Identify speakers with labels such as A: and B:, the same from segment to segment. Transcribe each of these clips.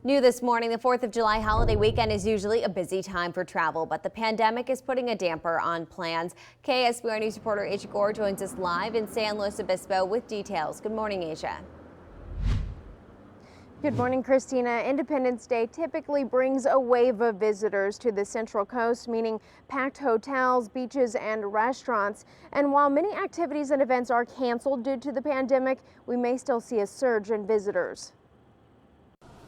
A: New this morning, the 4th of July holiday weekend is usually a busy time for travel, but the pandemic is putting a damper on plans. KSBY News reporter Asia Gore joins us live in San Luis Obispo with details. Good morning, Asia.
B: Good morning, Christina. Independence Day typically brings a wave of visitors to the Central Coast, meaning packed hotels, beaches, and restaurants. And while many activities and events are canceled due to the pandemic, we may still see a surge in visitors.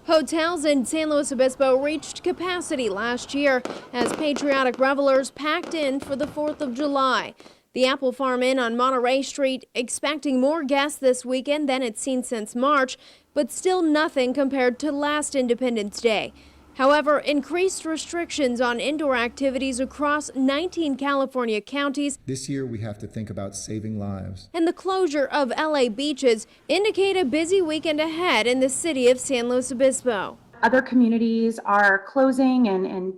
B: Hotels in San Luis Obispo reached capacity last year as patriotic revelers packed in for the 4th of July. The Apple Farm Inn on Monterey Street expecting more guests this weekend than it's seen since March, but still nothing compared to last Independence Day. However, increased restrictions on indoor activities across 19 California counties
C: this year we have to think about saving lives.
B: And the closure of LA beaches indicate a busy weekend ahead in the city of San Luis Obispo.
D: Other communities are closing and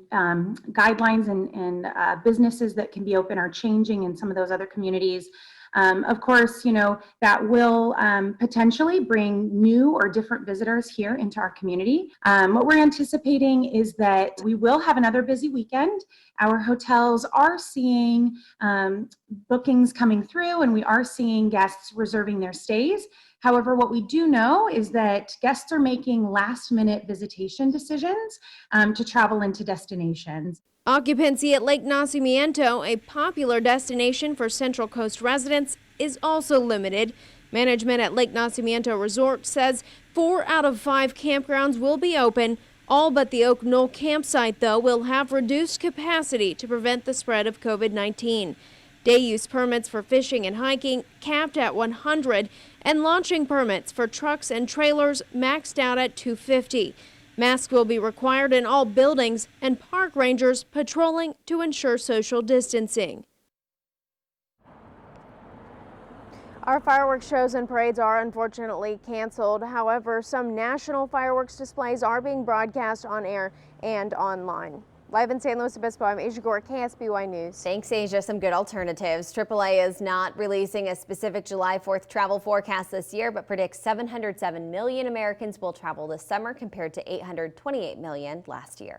D: guidelines and businesses that can be open are changing in some of those other communities. Of course, that will potentially bring new or different visitors here into our community. What we're anticipating is that we will have another busy weekend. Our hotels are seeing bookings coming through, and we are seeing guests reserving their stays. However, what we do know is that guests are making last-minute visitation decisions to travel into destinations.
B: Occupancy at Lake Nacimiento, a popular destination for Central Coast residents, is also limited. Management at Lake Nacimiento Resort says 4 out of 5 campgrounds will be open. All but the Oak Knoll campsite, though, will have reduced capacity to prevent the spread of COVID-19. Day use permits for fishing and hiking capped at 100, and launching permits for trucks and trailers maxed out at 250. Masks will be required in all buildings, and park rangers patrolling to ensure social distancing. Our fireworks shows and parades are unfortunately canceled. However, some national fireworks displays are being broadcast on air and online. Live in San Luis Obispo, I'm Asia Gore, KSBY News.
A: Thanks, Asia. Some good alternatives. AAA is not releasing a specific July 4th travel forecast this year, but predicts 707 million Americans will travel this summer compared to 828 million last year.